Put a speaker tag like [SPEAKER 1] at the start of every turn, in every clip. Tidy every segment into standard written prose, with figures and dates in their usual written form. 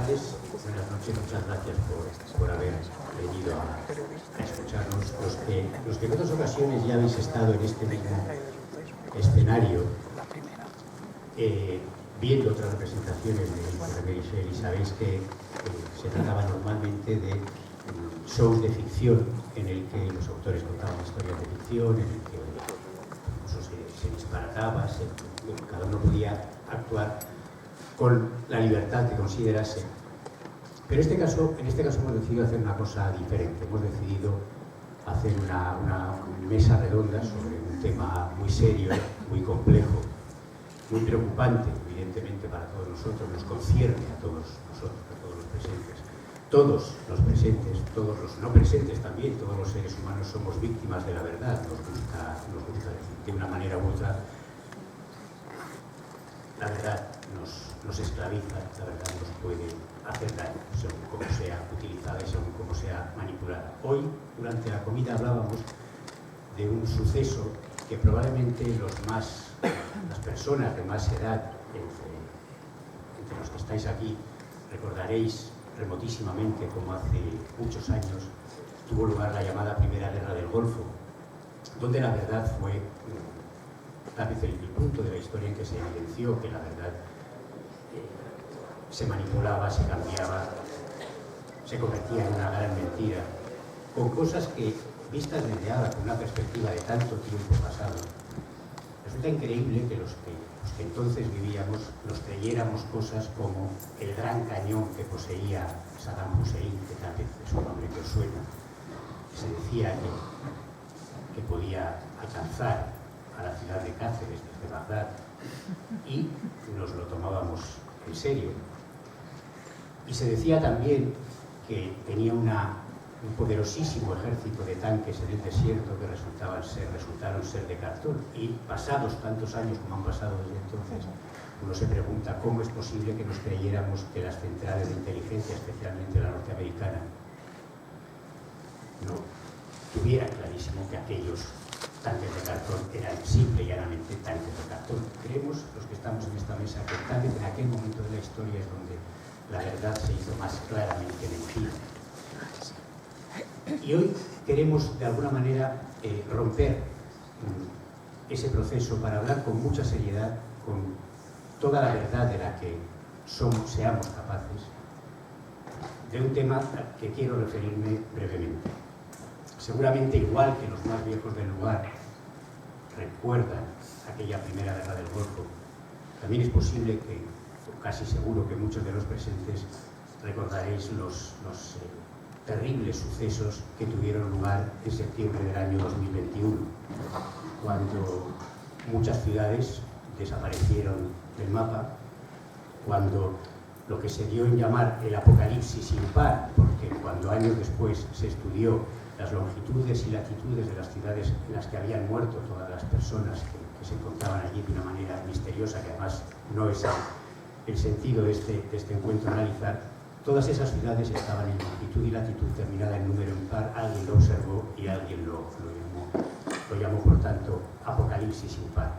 [SPEAKER 1] tardes, buenas noches, muchas gracias por haber venido a escucharnos. Los que en otras ocasiones ya habéis estado en este mismo escenario, viendo otras representaciones de Merisel, y sabéis que se trataba normalmente de shows de ficción en el que los autores contaban historias de ficción, en el que incluso se disparataba, cada uno podía actuar con la libertad que considerase. Pero en este caso hemos decidido hacer una cosa diferente. Hemos decidido hacer una mesa redonda sobre un tema muy serio, muy complejo, muy preocupante, evidentemente, para todos nosotros. Nos concierne a todos nosotros, a todos los presentes. Todos los presentes, todos los no presentes también, todos los seres humanos somos víctimas de la verdad. Nos gusta decir de una manera u otra. La verdad nos esclaviza, la verdad nos puede hacer daño, según cómo sea utilizada y según cómo sea manipulada. Hoy, durante la comida, hablábamos de un suceso que probablemente las personas de más edad, entre los que estáis aquí, recordaréis remotísimamente como hace muchos años tuvo lugar la llamada Primera Guerra del Golfo, donde la verdad fue tal vez el punto de la historia en que se evidenció que la verdad se manipulaba, se cambiaba, se convertía en una gran mentira, con cosas que, vistas desde ahora con una perspectiva de tanto tiempo pasado, resulta increíble que los que entonces vivíamos nos creyéramos cosas como el gran cañón que poseía Saddam Hussein, que tal vez es un nombre que os suena. Se decía que podía alcanzar a la ciudad de Cáceres desde Bagdad, y nos lo tomábamos en serio. Y se decía también que tenía un poderosísimo ejército de tanques en el desierto que resultaron ser de cartón. Y pasados tantos años como han pasado desde entonces, uno se pregunta cómo es posible que nos creyéramos que las centrales de inteligencia, especialmente la norteamericana, no tuvieran clarísimo que aquellos tanques de cartón eran simple y llanamente tanques de cartón. Creemos, los que estamos en esta mesa, que tal vez en aquel momento de la historia es donde la verdad se hizo más claramente mentira. Y hoy queremos, de alguna manera, romper ese proceso para hablar con mucha seriedad, con toda la verdad de la que seamos capaces, de un tema al que quiero referirme brevemente. Seguramente, igual que los más viejos del lugar recuerdan aquella Primera Guerra del Golfo, también es posible que, o casi seguro que muchos de los presentes recordaréis los terribles sucesos que tuvieron lugar en septiembre del año 2021, cuando muchas ciudades desaparecieron del mapa, cuando lo que se dio en llamar el apocalipsis impar, porque cuando años después se estudió las longitudes y latitudes de las ciudades en las que habían muerto todas las personas que se encontraban allí de una manera misteriosa, que además no es el sentido de este encuentro analizar, todas esas ciudades estaban en longitud y latitud terminada en número impar. Alguien lo observó y alguien lo llamó, por tanto, apocalipsis impar.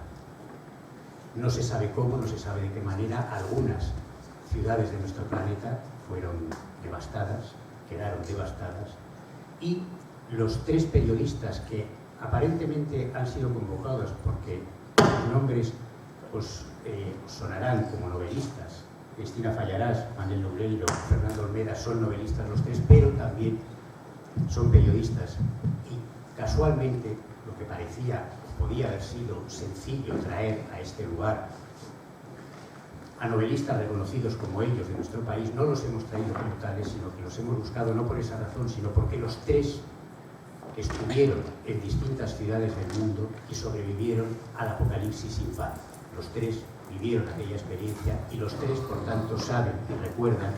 [SPEAKER 1] No se sabe cómo, no se sabe de qué manera, algunas ciudades de nuestro planeta fueron devastadas, quedaron devastadas, y los tres periodistas que aparentemente han sido convocados porque sus nombres os sonarán como novelistas, Cristina Fallarás, Manuel Loureiro, Fernando Olmeda, son novelistas los tres, pero también son periodistas. Y casualmente, lo que parecía, podía haber sido sencillo traer a este lugar a novelistas reconocidos como ellos de nuestro país, no los hemos traído como tales, sino que los hemos buscado no por esa razón, sino porque los tres estuvieron en distintas ciudades del mundo y sobrevivieron al apocalipsis impar. Los tres vivieron aquella experiencia y los tres, por tanto, saben y recuerdan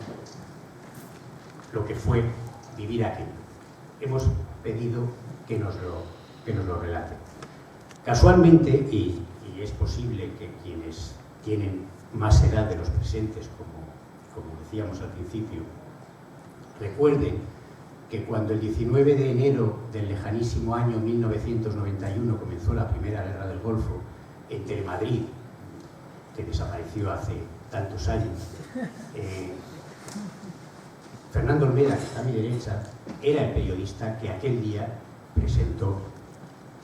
[SPEAKER 1] lo que fue vivir aquello. Hemos pedido que nos lo relaten. Casualmente, y es posible que quienes tienen más edad de los presentes, como decíamos al principio, recuerden que cuando el 19 de enero del lejanísimo año 1991 comenzó la Primera Guerra del Golfo entre Madrid, que desapareció hace tantos años, Fernando Olmeda, que está a mi derecha, era el periodista que aquel día presentó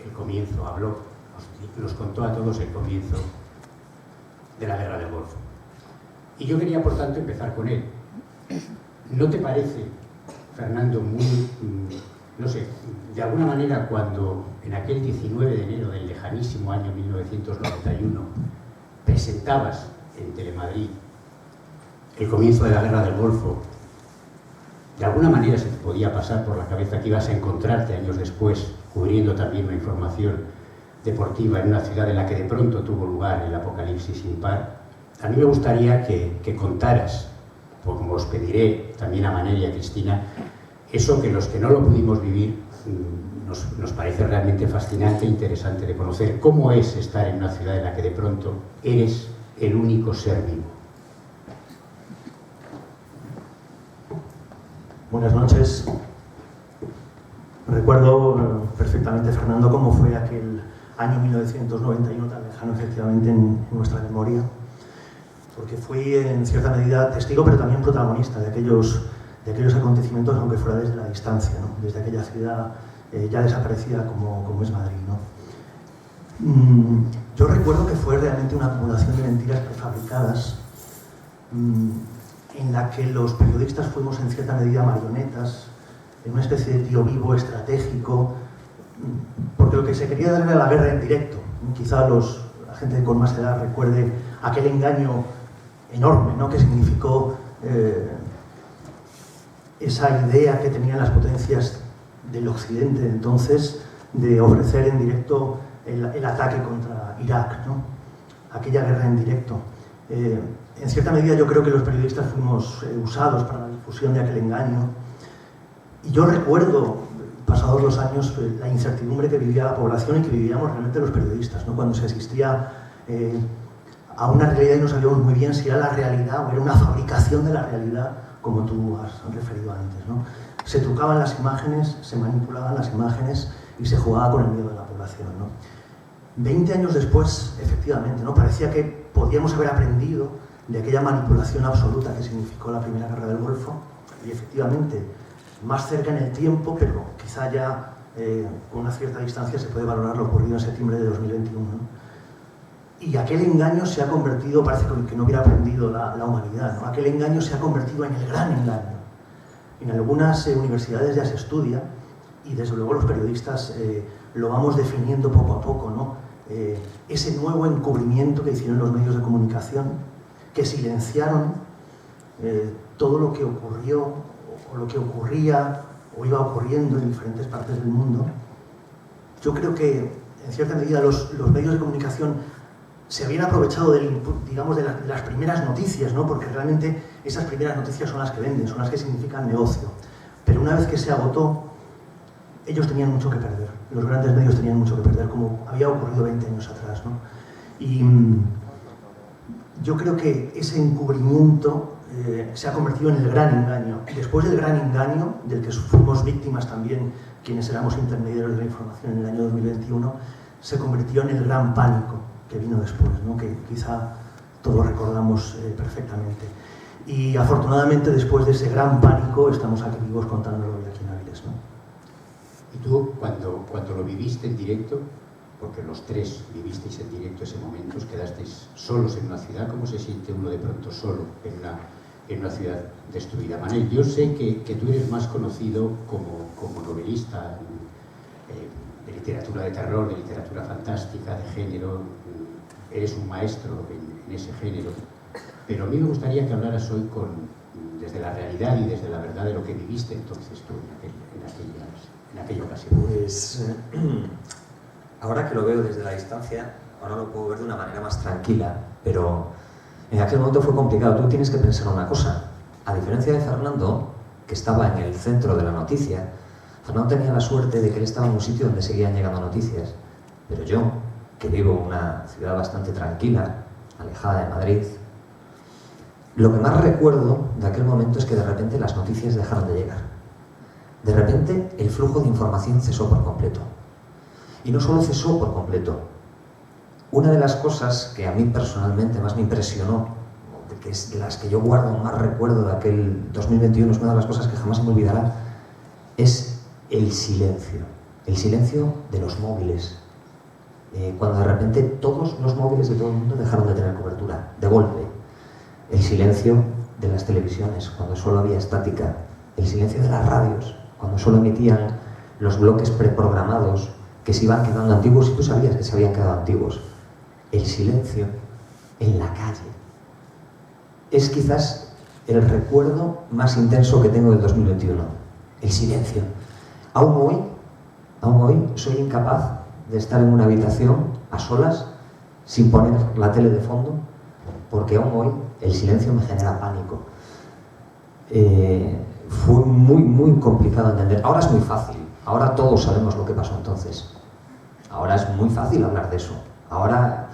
[SPEAKER 1] el comienzo, habló, nos contó a todos el comienzo de la Guerra del Golfo. Y yo quería, por tanto, empezar con él. ¿No te parece, Fernando, muy, no sé, de alguna manera cuando en aquel 19 de enero del lejanísimo año 1991 presentabas en Telemadrid el comienzo de la Guerra del Golfo, de alguna manera se te podía pasar por la cabeza que ibas a encontrarte años después cubriendo también una información deportiva en una ciudad en la que de pronto tuvo lugar el apocalipsis sin par? A mí me gustaría que contaras, como os pediré también a Manel y a Cristina, eso que los que no lo pudimos vivir nos parece realmente fascinante e interesante de conocer. ¿Cómo es estar en una ciudad en la que de pronto eres el único ser vivo?
[SPEAKER 2] Buenas noches. Recuerdo perfectamente, Fernando, cómo fue aquel año 1991 tan lejano, efectivamente, en nuestra memoria, porque fui en cierta medida testigo, pero también protagonista de aquellos acontecimientos, aunque fuera desde la distancia, ¿no? Desde aquella ciudad ya desaparecida como es Madrid, ¿no? Yo recuerdo que fue realmente una acumulación de mentiras prefabricadas, en la que los periodistas fuimos en cierta medida marionetas, en una especie de tío vivo estratégico, porque lo que se quería dar era la guerra en directo. Quizá la gente con más edad recuerde aquel engaño enorme, ¿no?, que significó esa idea que tenían las potencias del occidente de entonces de ofrecer en directo el ataque contra Irak, ¿no?, aquella guerra en directo. En cierta medida yo creo que los periodistas fuimos usados para la difusión de aquel engaño, y yo recuerdo, pasados los años, la incertidumbre que vivía la población y que vivíamos realmente los periodistas, ¿no?, cuando se asistía a una realidad y no sabíamos muy bien si era la realidad o era una fabricación de la realidad, como tú has referido antes, ¿no? Se trucaban las imágenes, se manipulaban las imágenes y se jugaba con el miedo de la población, ¿no? 20 años después, efectivamente, ¿no?, parecía que podíamos haber aprendido de aquella manipulación absoluta que significó la Primera Guerra del Golfo, y efectivamente, más cerca en el tiempo, pero quizá ya con una cierta distancia se puede valorar lo ocurrido en septiembre de 2021, ¿no? Y aquel engaño se ha convertido, parece que no hubiera aprendido la humanidad, ¿no? Aquel engaño se ha convertido en el gran engaño. En algunas universidades ya se estudia, y desde luego los periodistas lo vamos definiendo poco a poco, ¿no? Ese nuevo encubrimiento que hicieron los medios de comunicación, que silenciaron todo lo que ocurrió, o lo que ocurría, o iba ocurriendo en diferentes partes del mundo. Yo creo que, en cierta medida, los medios de comunicación se habían aprovechado digamos, de las primeras noticias, ¿no?, porque realmente esas primeras noticias son las que venden, son las que significan negocio. Pero una vez que se agotó, ellos tenían mucho que perder. Los grandes medios tenían mucho que perder, como había ocurrido 20 años atrás, ¿no? Y yo creo que ese encubrimiento se ha convertido en el gran engaño. Y después del gran engaño, del que fuimos víctimas también quienes éramos intermediarios de la información en el año 2021, se convirtió en el gran pánico que vino después, ¿no?, que quizá todos recordamos perfectamente. Y afortunadamente, después de ese gran pánico, estamos aquí vivos contándolo hoy aquí en Áviles, ¿no?
[SPEAKER 1] Y tú, cuando lo viviste en directo, porque los tres vivisteis en directo ese momento, os quedasteis solos en una ciudad, ¿cómo se siente uno de pronto solo en una ciudad destruida? Manel, yo sé que tú eres más conocido como novelista de literatura de terror, de literatura fantástica, de género, eres un maestro en ese género, pero a mí me gustaría que hablaras hoy desde la realidad y desde la verdad de lo que viviste entonces tú en aquella ocasión.
[SPEAKER 3] Pues ahora que lo veo desde la distancia, ahora lo puedo ver de una manera más tranquila, pero en aquel momento fue complicado. Tú tienes que pensar una cosa. A diferencia de Fernando, que estaba en el centro de la noticia, Fernando tenía la suerte de que él estaba en un sitio donde seguían llegando noticias. Pero yo, que vivo en una ciudad bastante tranquila, alejada de Madrid, lo que más recuerdo de aquel momento es que de repente las noticias dejaron de llegar. De repente el flujo de información cesó por completo. Y no solo cesó por completo. Una de las cosas que a mí personalmente más me impresionó, que es de las que yo guardo más recuerdo de aquel 2021, es una de las cosas que jamás se me olvidará, es el silencio de los móviles. Cuando de repente todos los móviles de todo el mundo dejaron de tener cobertura, de golpe. El silencio de las televisiones, cuando solo había estática. El silencio de las radios, cuando solo emitían los bloques preprogramados que se iban quedando antiguos y tú sabías que se habían quedado antiguos. El silencio en la calle. Es quizás el recuerdo más intenso que tengo del 2021. El silencio. Aún hoy soy incapaz de estar en una habitación a solas sin poner la tele de fondo, porque aún hoy el silencio me genera pánico. Fue muy complicado entender. Ahora es muy fácil, ahora todos sabemos lo que pasó entonces. Ahora es muy fácil hablar de eso. Ahora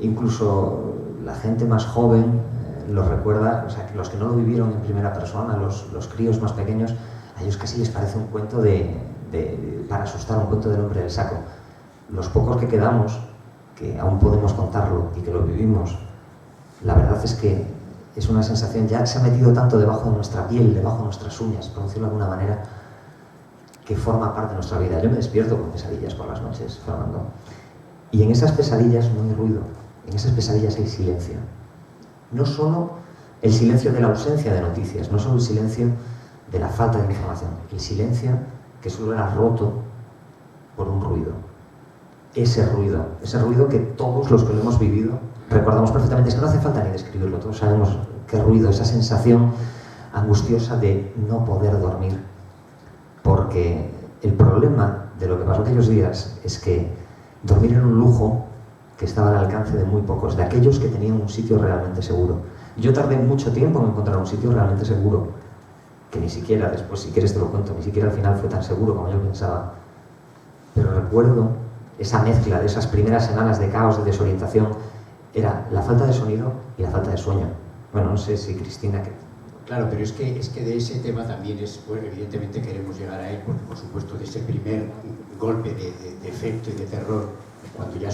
[SPEAKER 3] incluso la gente más joven lo recuerda, o sea, los que no lo vivieron en primera persona, los críos más pequeños, a ellos casi les parece un cuento para asustar, un cuento del hombre del saco. Los pocos que quedamos, que aún podemos contarlo y que lo vivimos, la verdad es que es una sensación, ya se ha metido tanto debajo de nuestra piel, debajo de nuestras uñas, por decirlo de alguna manera, que forma parte de nuestra vida. Yo me despierto con pesadillas por las noches, Fernando. Y en esas pesadillas no hay ruido, en esas pesadillas hay silencio. No solo el silencio de la ausencia de noticias, no solo el silencio de la falta de información, el silencio que solo era roto por un ruido. Ese ruido que todos los que lo hemos vivido recordamos perfectamente. Es que no hace falta ni describirlo, todos sabemos qué ruido, esa sensación angustiosa de no poder dormir. Porque el problema de lo que pasó aquellos días es que dormir era un lujo que estaba al alcance de muy pocos, de aquellos que tenían un sitio realmente seguro. Yo tardé mucho tiempo en encontrar un sitio realmente seguro, que ni siquiera después, si quieres te lo cuento, ni siquiera al final fue tan seguro como yo pensaba. Pero recuerdo esa mezcla de esas primeras semanas de caos, de desorientación, era la falta de sonido y la falta de sueño. Bueno, no sé si Cristina...
[SPEAKER 1] Claro, pero es que de ese tema también bueno, evidentemente queremos llegar a él, porque por supuesto de ese primer golpe de efecto y de terror, cuando ya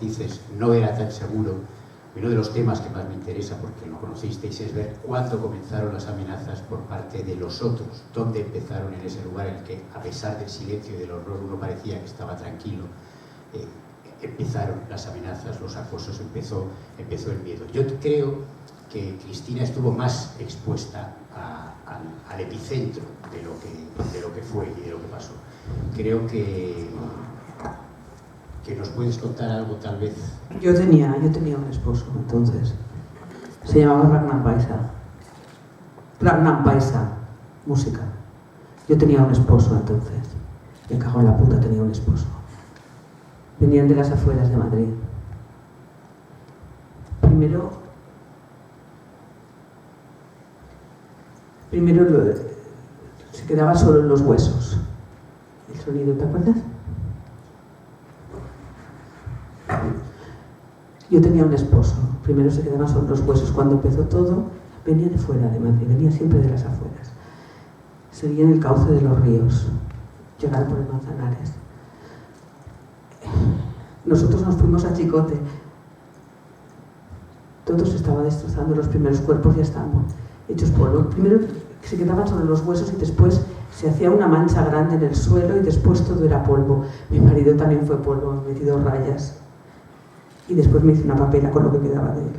[SPEAKER 1] dices no era tan seguro, uno de los temas que más me interesa, porque lo conocisteis, es ver cuándo comenzaron las amenazas por parte de los otros, dónde empezaron en ese lugar en el que, a pesar del silencio y del horror, uno parecía que estaba tranquilo. Empezaron las amenazas, los acosos, empezó el miedo. Yo creo que Cristina estuvo más expuesta al epicentro de lo que fue y de lo que pasó. Creo que nos puedes contar algo, tal vez.
[SPEAKER 4] Yo tenía un esposo entonces, se llamaba Ragnar Paisa, música. Yo tenía un esposo entonces, me cago en la puta, tenía un esposo. Venían de las afueras de Madrid. Primero se quedaba solo en los huesos. El sonido, ¿te acuerdas? Yo tenía un esposo. Primero se quedaba solo en los huesos. Cuando empezó todo, venía de fuera de Madrid, venía siempre de las afueras. Seguía en el cauce de los ríos, llegar por el Manzanares. Nosotros nos fuimos a Chicote. Todo se estaba destrozando, los primeros cuerpos ya estaban hechos polvo. Primero se quedaban sobre los huesos y después se hacía una mancha grande en el suelo y después todo era polvo. Mi marido también fue polvo, me metido rayas. Y después me hice una papela con lo que quedaba de él.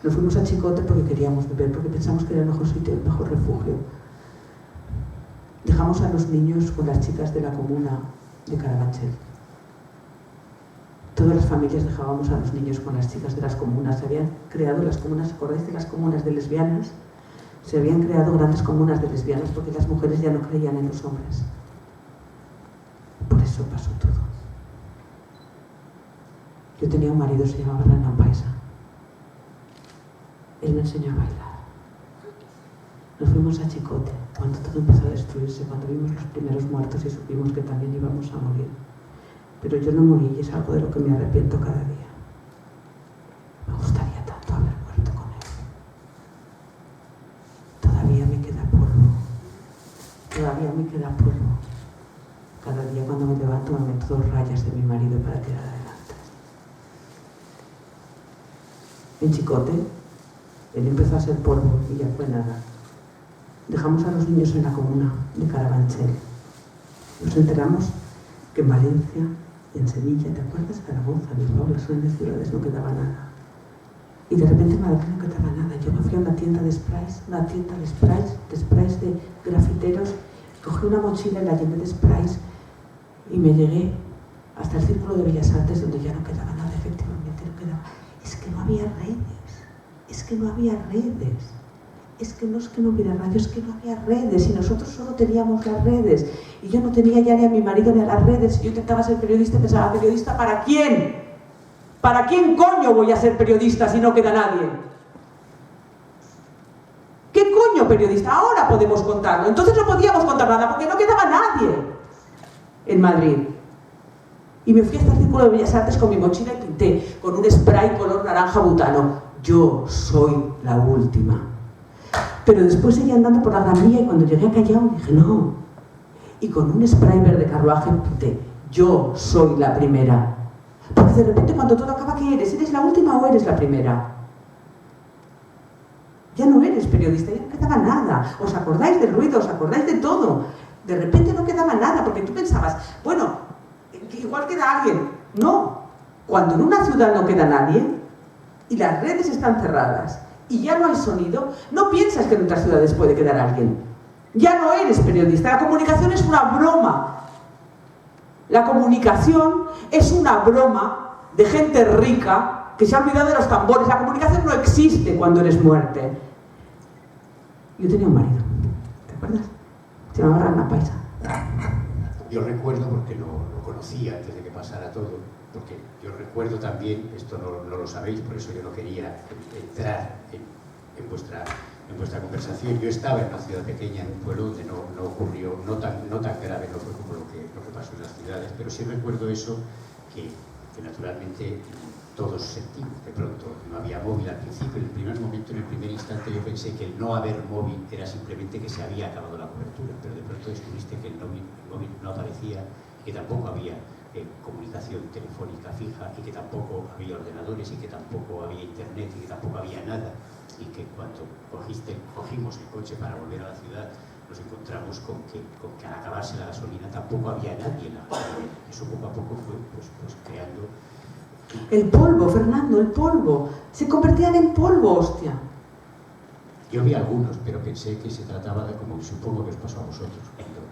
[SPEAKER 4] Nos fuimos a Chicote porque queríamos beber, porque pensamos que era el mejor sitio, el mejor refugio. Dejamos a los niños con las chicas de la comuna de Carabanchel. Todas las familias dejábamos a los niños con las chicas de las comunas. Se habían creado las comunas, ¿acordáis de las comunas de lesbianas? Se habían creado grandes comunas de lesbianas porque las mujeres ya no creían en los hombres. Por eso pasó todo. Yo tenía un marido, se llamaba Ragnar Paisa. Él me enseñó a bailar. Nos fuimos a Chicote, cuando todo empezó a destruirse, cuando vimos los primeros muertos y supimos que también íbamos a morir. Pero yo no morí y es algo de lo que me arrepiento cada día. Me gustaría tanto haber muerto con él. Todavía me queda polvo. Todavía me queda polvo. Cada día cuando me levanto me meto 2 rayas de mi marido para tirar adelante. en Chicote, él empezó a ser polvo y ya fue nada. Dejamos a los niños en la comuna de Carabanchel. Nos enteramos que en Valencia, en Sevilla, ¿te acuerdas? Zaragoza, Bilbao, las grandes ciudades no quedaba nada. Y de repente en Madrid no quedaba nada. Yo me fui a una tienda de sprays, de grafiteros, cogí una mochila y la llené de sprays y me llegué hasta el Círculo de Bellas Artes, donde ya no quedaba nada, efectivamente no quedaba. Es que no había redes, es que no había redes. Es que no hubiera radio, es que no había redes y nosotros solo teníamos las redes y yo no tenía ya ni a mi marido ni a las redes y yo intentaba ser periodista y pensaba, ¿periodista para quién? ¿Para quién coño voy a ser periodista si no queda nadie? ¿Qué coño periodista? Ahora podemos contarlo, entonces no podíamos contar nada porque no quedaba nadie en Madrid. Y me fui hasta el Círculo de Bellas Artes con mi mochila y pinté con un spray color naranja butano. Yo soy la última. Pero después seguí andando por la Gran Vía y cuando llegué a Callao dije, no. Y con un spray verde carruaje pinté, yo soy la primera. Porque de repente cuando todo acaba, ¿qué eres? ¿Eres la última o eres la primera? Ya no eres periodista, ya no quedaba nada. ¿Os acordáis del ruido? ¿Os acordáis de todo? De repente no quedaba nada, porque tú pensabas, bueno, que igual queda alguien. No. Cuando en una ciudad no queda nadie y las redes están cerradas y ya no hay sonido, no piensas que en otras ciudades puede quedar alguien. Ya no eres periodista. La comunicación es una broma. La comunicación es una broma de gente rica que se ha olvidado de los tambores. La comunicación no existe cuando eres muerte. Yo tenía un marido, ¿te acuerdas? Se llamaba Rana Paisa.
[SPEAKER 1] Yo recuerdo, porque lo conocía antes de que pasara todo, porque yo recuerdo también, esto no lo sabéis, por eso yo no quería entrar en vuestra conversación. Yo estaba en una ciudad pequeña, en un pueblo donde no ocurrió, no tan grave, no fue como lo que pasó en las ciudades, pero sí recuerdo eso que naturalmente todos sentimos. De pronto no había móvil al principio, en el primer momento, en el primer instante yo pensé que el no haber móvil era simplemente que se había acabado la cobertura, pero de pronto descubriste que el móvil no aparecía, que tampoco había comunicación telefónica fija y que tampoco había ordenadores y que tampoco había internet y que tampoco había nada, y que cuando cogimos el coche para volver a la ciudad nos encontramos con que al acabarse la gasolina tampoco había nadie en la gasolina. Eso poco a poco fue pues creando.
[SPEAKER 4] El polvo, Fernando, el polvo. Se convertían en polvo, hostia.
[SPEAKER 1] Yo vi algunos, pero pensé que se trataba de, como supongo que os pasó a vosotros,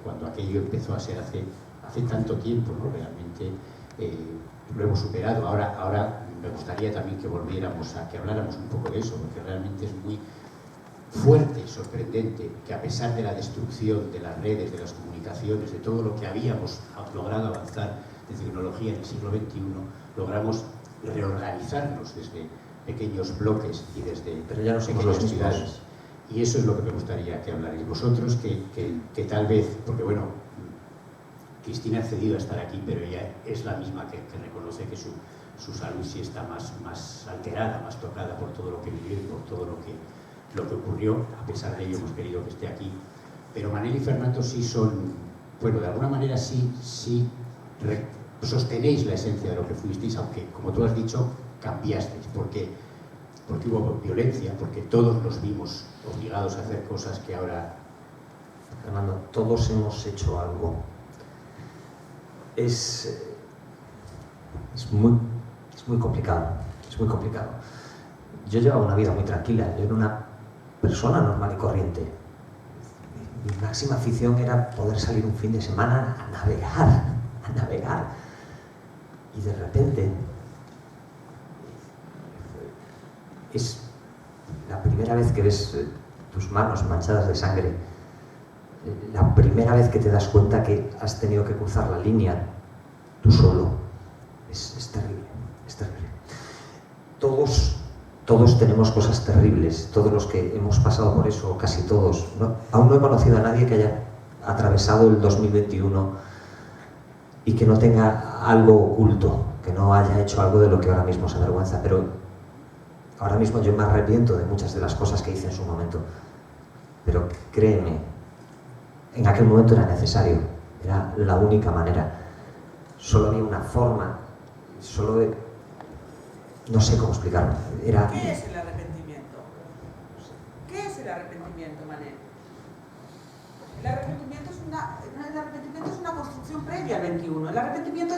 [SPEAKER 1] cuando aquello empezó a ser hace tanto tiempo, ¿no? Realmente lo hemos superado. Ahora me gustaría también que volviéramos que habláramos un poco de eso, porque realmente es muy fuerte y sorprendente que a pesar de la destrucción de las redes, de las comunicaciones, de todo lo que habíamos logrado avanzar de tecnología en el siglo XXI, logramos reorganizarnos desde pequeños bloques y desde
[SPEAKER 3] pero ya no somos los
[SPEAKER 1] pequeñas
[SPEAKER 3] mismos.
[SPEAKER 1] ciudades. Y eso es lo que me gustaría que hablarais vosotros, que tal vez, porque bueno, Cristina ha accedido a estar aquí, pero ella es la misma que reconoce que su salud sí está más alterada, más tocada por todo lo que vivió y por todo lo que ocurrió. A pesar de ello hemos querido que esté aquí. Pero Manel y Fernando sí son, bueno, de alguna manera sí sostenéis la esencia de lo que fuisteis, aunque, como tú has dicho, cambiasteis. Porque hubo violencia, porque todos nos vimos obligados a hacer cosas que ahora...
[SPEAKER 3] Fernando, todos hemos hecho algo. Es muy complicado, es muy complicado. Yo llevaba una vida muy tranquila, yo era una persona normal y corriente. Mi máxima afición era poder salir un fin de semana a navegar. Y de repente es la primera vez que ves tus manos manchadas de sangre, la primera vez que te das cuenta que has tenido que cruzar la línea tú solo. Es terrible, es terrible. Todos tenemos cosas terribles, todos los que hemos pasado por eso, casi todos. Aún no he conocido a nadie que haya atravesado el 2021 y que no tenga algo oculto, que no haya hecho algo de lo que ahora mismo se avergüenza, pero ahora mismo yo me arrepiento de muchas de las cosas que hice en su momento. Pero créeme, en aquel momento era necesario, era la única manera. Solo había una forma, no sé cómo explicarlo. Era...
[SPEAKER 5] ¿Qué es el arrepentimiento? ¿Qué es el arrepentimiento, Manel? El arrepentimiento es una construcción previa al 21. El arrepentimiento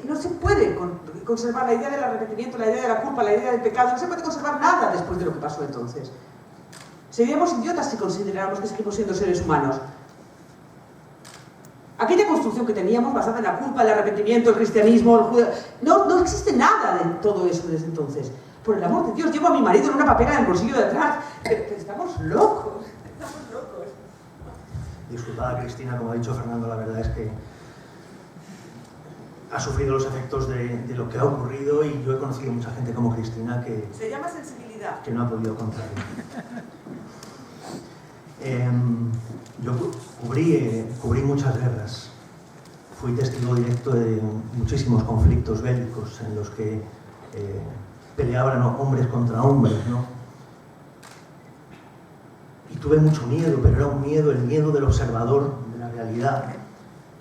[SPEAKER 5] no se puede conservar la idea del arrepentimiento, la idea de la culpa, la idea del pecado. No se puede conservar nada después de lo que pasó entonces. Seríamos idiotas si consideráramos que seguimos siendo seres humanos. Aquella construcción que teníamos basada en la culpa, el arrepentimiento, el cristianismo, el judaísmo, no existe nada de todo eso desde entonces. Por el amor de Dios, llevo a mi marido en una papera en el bolsillo de atrás. Pero estamos locos, estamos locos.
[SPEAKER 2] Disculpada, Cristina, como ha dicho Fernando, la verdad es que ha sufrido los efectos de lo que ha ocurrido, y yo he conocido mucha gente como Cristina que...
[SPEAKER 5] Se llama sensibilidad.
[SPEAKER 2] Que no ha podido contarlo. Yo cubrí muchas guerras. Fui testigo directo de muchísimos conflictos bélicos en los que peleaban hombres contra hombres, ¿no? Y tuve mucho miedo, pero era un miedo, el miedo del observador de la realidad,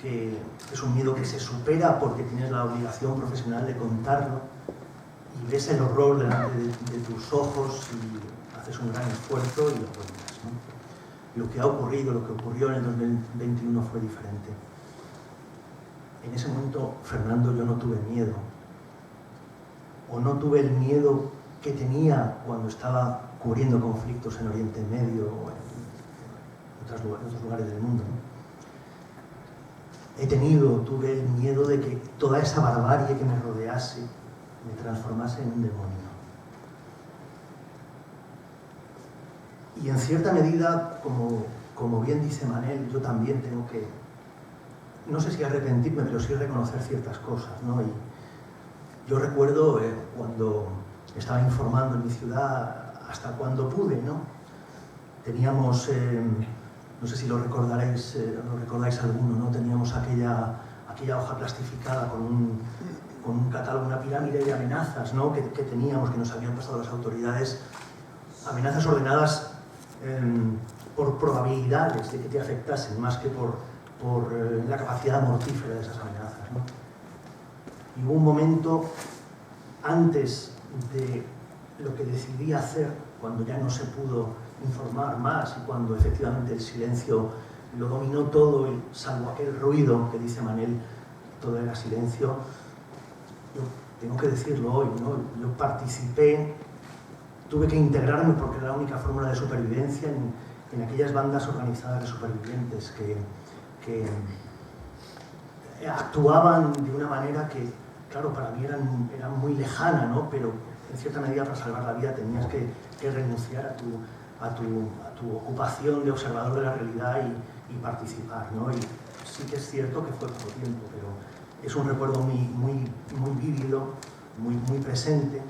[SPEAKER 2] que es un miedo que se supera porque tienes la obligación profesional de contarlo y ves el horror delante de tus ojos y haces un gran esfuerzo y lo cuentas, ¿no? Lo que ha ocurrido, lo que ocurrió en el 2021 fue diferente. En ese momento, Fernando, yo no tuve miedo. O no tuve el miedo que tenía cuando estaba cubriendo conflictos en Oriente Medio o en otros lugares del mundo, ¿no? Tuve el miedo de que toda esa barbarie que me rodease me transformase en un demonio. Y en cierta medida, como bien dice Manel, yo también tengo que, no sé si arrepentirme, pero sí reconocer ciertas cosas, ¿no? Y yo recuerdo cuando estaba informando en mi ciudad, hasta cuando pude, ¿no? Teníamos, no sé si lo recordáis alguno, ¿no? Teníamos aquella hoja plastificada con un catálogo, una pirámide de amenazas, ¿no? que teníamos, que nos habían pasado las autoridades, amenazas ordenadas por probabilidades de que te afectasen, más que por la capacidad mortífera de esas amenazas, ¿no? Y hubo un momento antes de lo que decidí hacer, cuando ya no se pudo informar más y cuando efectivamente el silencio lo dominó todo, y salvo aquel ruido que dice Manel, todo era silencio. Yo tengo que decirlo hoy, ¿no? Yo participé, tuve que integrarme porque era la única fórmula de supervivencia en aquellas bandas organizadas de supervivientes que actuaban de una manera que, claro, para mí era muy lejana, ¿no? Pero en cierta medida, para salvar la vida tenías que renunciar a tu ocupación de observador de la realidad y participar, ¿no? Y sí que es cierto que fue poco tiempo, pero es un recuerdo muy vívido, muy presente,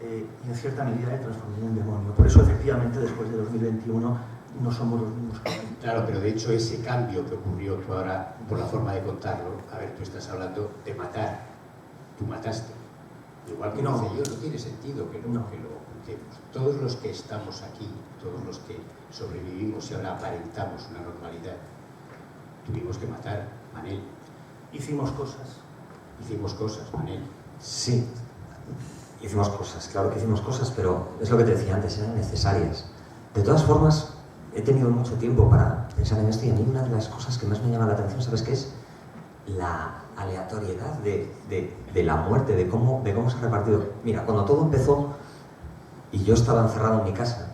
[SPEAKER 2] y en cierta medida me transformé en un demonio. Por eso, efectivamente, después de 2021 no somos los mismos que antes.
[SPEAKER 1] Claro, pero de hecho ese cambio que ocurrió, tú ahora, por la forma de contarlo, a ver, tú estás hablando de matar, tú mataste. Igual que no hice yo, no tiene sentido que lo ocultemos. Todos los que estamos aquí, todos los que sobrevivimos y ahora aparentamos una normalidad, tuvimos que matar, Manel.
[SPEAKER 2] Hicimos cosas,
[SPEAKER 1] Manel.
[SPEAKER 3] Sí, hicimos cosas, claro que hicimos cosas, pero es lo que te decía antes, eran necesarias. De todas formas, he tenido mucho tiempo para pensar en esto, y a mí una de las cosas que más me llama la atención, ¿sabes qué es? La aleatoriedad de la muerte, de cómo se ha repartido. Mira, cuando todo empezó y yo estaba encerrado en mi casa,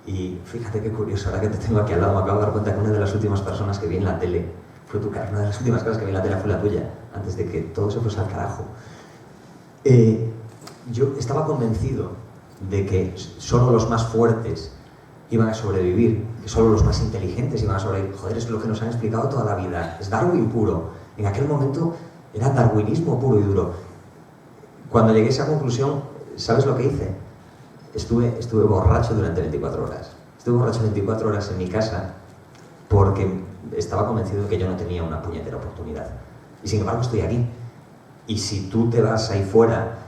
[SPEAKER 3] y fíjate qué curioso, ahora que te tengo aquí al lado, me acabo de dar cuenta que una de las últimas personas que vi en la tele fue tu cara, una de las últimas cosas que vi en la tele fue la tuya, antes de que todo se fuese al carajo. Yo estaba convencido de que solo los más fuertes iban a sobrevivir, que solo los más inteligentes iban a sobrevivir. Joder, es lo que nos han explicado toda la vida, es Darwin puro. En aquel momento era darwinismo puro y duro. Cuando llegué a esa conclusión, ¿sabes lo que hice? Estuve borracho durante 24 horas. Estuve borracho 24 horas en mi casa porque estaba convencido de que yo no tenía una puñetera oportunidad. Y sin embargo estoy aquí. Y si tú te vas ahí fuera,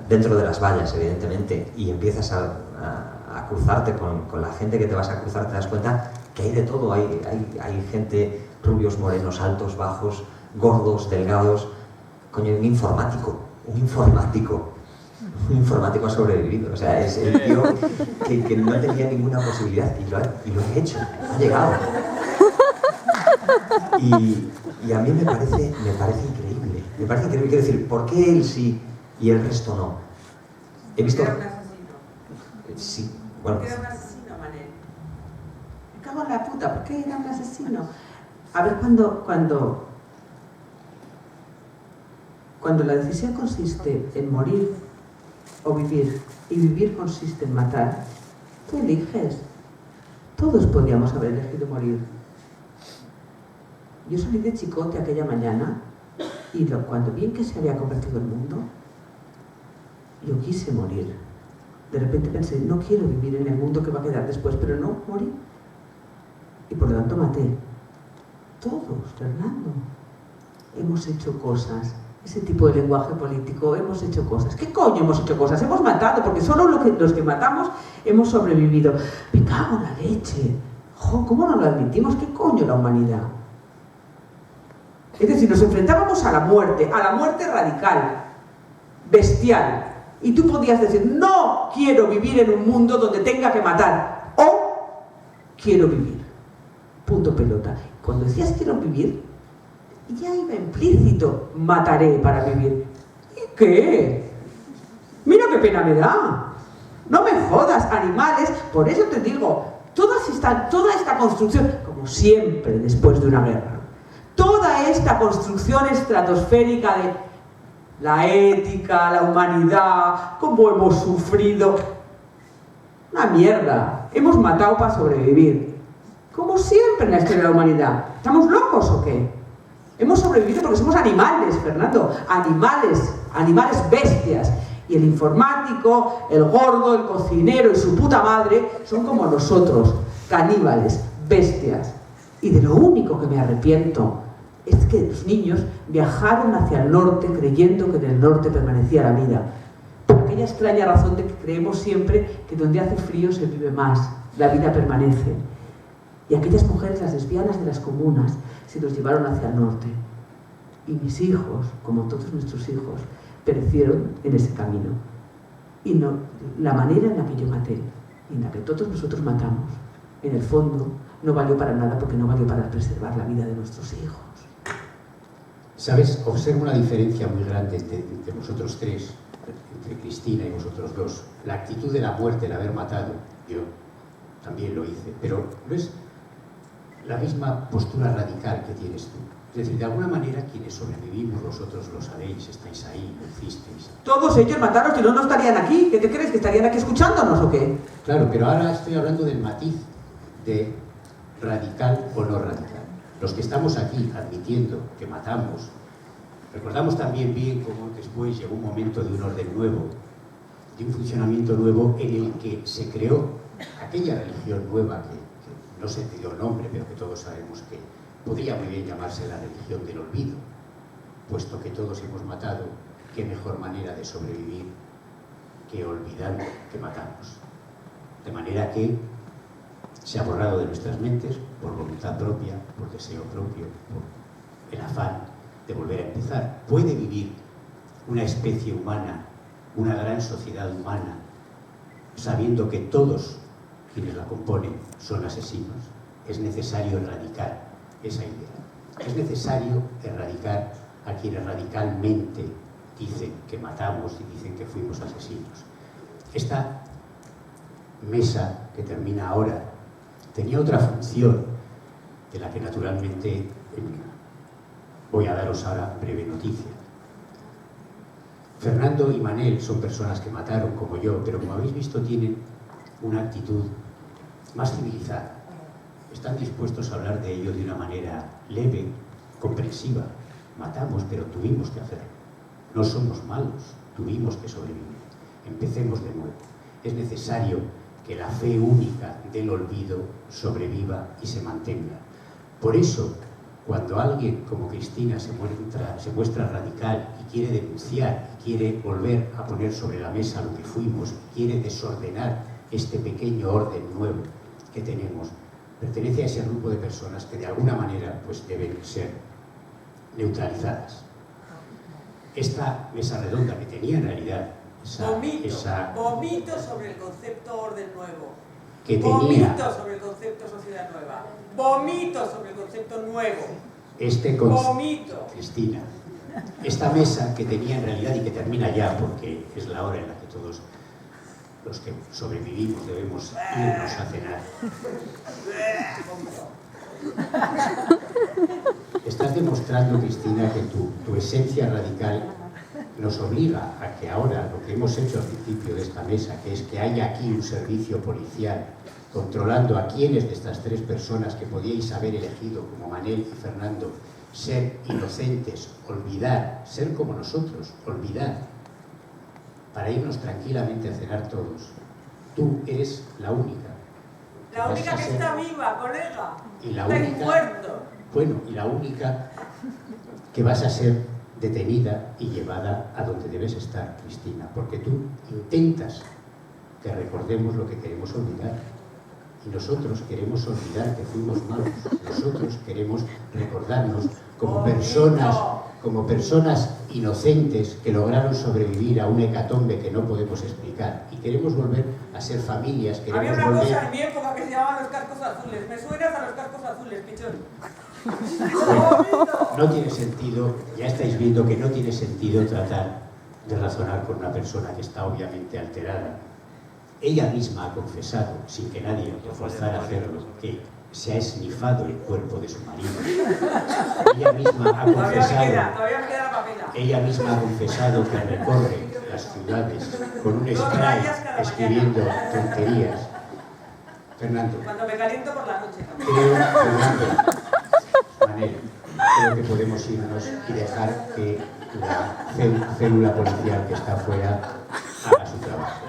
[SPEAKER 3] dentro de las vallas, evidentemente, y empiezas a cruzarte con la gente que te vas a cruzar, te das cuenta que hay de todo. Hay gente, rubios, morenos, altos, bajos, gordos, delgados. Coño, un informático, un informático ha sobrevivido. O sea, es el tío que no tenía ninguna posibilidad y lo ha hecho, ha llegado. Y a mí me parece increíble. Me parece increíble, quiero decir, ¿por qué él sí y el resto no? He visto...
[SPEAKER 5] Era un asesino.
[SPEAKER 3] Sí, bueno...
[SPEAKER 5] Era un asesino, Manel. Me cago en la puta, ¿por qué era un asesino? A ver, cuando la decisión consiste en morir o vivir, y vivir consiste en matar, tú eliges. Todos podíamos haber elegido morir. Yo salí de Chicote aquella mañana y cuando vi en qué se había convertido el mundo, yo quise morir. De repente pensé, no quiero vivir en el mundo que va a quedar después, pero no, morí. Y por lo tanto maté. Todos, Fernando, hemos hecho cosas. Ese tipo de lenguaje político, hemos hecho cosas. ¿Qué coño hemos hecho cosas? Hemos matado, porque solo los que matamos hemos sobrevivido. Me cago en la leche. Jo, ¿cómo no lo admitimos? ¿Qué coño la humanidad? Es decir, nos enfrentábamos a la muerte radical, bestial. Y tú podías decir, no quiero vivir en un mundo donde tenga que matar. O quiero vivir. Punto pelota. Cuando decías quiero vivir, ya iba implícito, mataré para vivir. ¿Y qué? Mira qué pena me da. No me jodas, animales. Por eso te digo, toda esta construcción, como siempre después de una guerra, toda esta construcción estratosférica de la ética, la humanidad, cómo hemos sufrido. Una mierda. Hemos matado para sobrevivir. Como siempre en la historia de la humanidad. ¿Estamos locos o qué? Hemos sobrevivido porque somos animales, Fernando. Animales bestias. Y el informático, el gordo, el cocinero y su puta madre son como nosotros, caníbales, bestias. Y de lo único que me arrepiento es que los niños viajaron hacia el norte creyendo que en el norte permanecía la vida. Por aquella extraña razón de que creemos siempre que donde hace frío se vive más, la vida permanece. Y aquellas mujeres, las lesbianas de las comunas, se los llevaron hacia el norte. Y mis hijos, como todos nuestros hijos, perecieron en ese camino. Y no, la manera en la que yo maté, y en la que todos nosotros matamos, en el fondo, no valió para nada porque no valió para preservar la vida de nuestros hijos.
[SPEAKER 1] ¿Sabes? Observo una diferencia muy grande entre vosotros tres, entre Cristina y vosotros dos. La actitud de la muerte, el haber matado, yo también lo hice, pero no es la misma postura radical que tienes tú. Es decir, de alguna manera, quienes sobrevivimos, vosotros lo sabéis, estáis ahí, lo hicisteis.
[SPEAKER 5] Todos ellos mataron, si no, no estarían aquí. ¿Qué te crees? ¿Que estarían aquí escuchándonos o qué?
[SPEAKER 1] Claro, pero ahora estoy hablando del matiz de radical o no radical. Los que estamos aquí admitiendo que matamos, recordamos también bien cómo después llegó un momento de un orden nuevo, de un funcionamiento nuevo en el que se creó aquella religión nueva que no se dio nombre, pero que todos sabemos que podría muy bien llamarse la religión del olvido, puesto que todos hemos matado, qué mejor manera de sobrevivir que olvidando que matamos. De manera que se ha borrado de nuestras mentes, por voluntad propia, por deseo propio, por el afán de volver a empezar. Puede vivir una especie humana, una gran sociedad humana, sabiendo que todos quienes la componen son asesinos. Es necesario erradicar esa idea. Es necesario erradicar a quienes radicalmente dicen que matamos y dicen que fuimos asesinos. Esta mesa que termina ahora tenía otra función de la que naturalmente voy a daros ahora breve noticia. Fernando y Manel son personas que mataron como yo, pero como habéis visto tienen una actitud más civilizada. Están dispuestos a hablar de ello de una manera leve, comprensiva. Matamos, pero tuvimos que hacerlo. No somos malos, tuvimos que sobrevivir. Empecemos de nuevo. Es necesario que la fe única del olvido sobreviva y se mantenga. Por eso, cuando alguien como Cristina se muestra radical y quiere denunciar, y quiere volver a poner sobre la mesa lo que fuimos, y quiere desordenar este pequeño orden nuevo que tenemos, pertenece a ese grupo de personas que de alguna manera pues deben ser neutralizadas. esta mesa redonda que tenía en realidad
[SPEAKER 5] Vomito sobre el concepto orden nuevo.
[SPEAKER 1] que tenía
[SPEAKER 5] Vomito sobre el concepto sociedad nueva. Vomito sobre el concepto nuevo.
[SPEAKER 1] Cristina, esta mesa que tenía en realidad y que termina ya porque es la hora en la que todos los que sobrevivimos debemos irnos a cenar. Estás demostrando, Cristina, que tu esencia radical nos obliga a que ahora lo que hemos hecho al principio de esta mesa, que es que haya aquí un servicio policial controlando a quiénes de estas tres personas que podíais haber elegido, como Manel y Fernando, ser inocentes, olvidar, ser como nosotros, olvidar, para irnos tranquilamente a cenar todos. Tú eres la única.
[SPEAKER 5] La única que está viva, colega.
[SPEAKER 1] Y la
[SPEAKER 5] está
[SPEAKER 1] única,
[SPEAKER 5] muerto.
[SPEAKER 1] bueno, y la única que vas a ser detenida y llevada a donde debes estar, Cristina, porque tú intentas que recordemos lo que queremos olvidar. Y nosotros queremos olvidar que fuimos malos. Nosotros queremos recordarnos como personas inocentes que lograron sobrevivir a una hecatombe que no podemos explicar. Y queremos volver a ser familias.
[SPEAKER 5] Había una cosa en mi época que se llamaban los cascos azules. ¿Me suenas a los cascos azules, pichón?
[SPEAKER 1] No tiene sentido, ya estáis viendo que no tiene sentido tratar de razonar con una persona que está obviamente alterada. Ella misma ha confesado, sin que nadie le forzara a hacerlo, que se ha esnifado el cuerpo de su marido. Ella misma ha confesado que recorre las ciudades con un spray escribiendo tonterías. Fernando.
[SPEAKER 5] Cuando me caliento por la noche.
[SPEAKER 1] Creo que podemos irnos y dejar que la célula policial que está afuera haga su trabajo.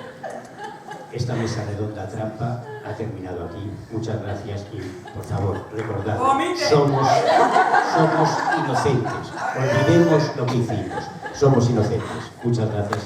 [SPEAKER 1] Esta mesa redonda trampa ha terminado aquí. Muchas gracias y, por favor, recordad, somos inocentes. Olvidemos lo que hicimos. Somos inocentes. Muchas gracias.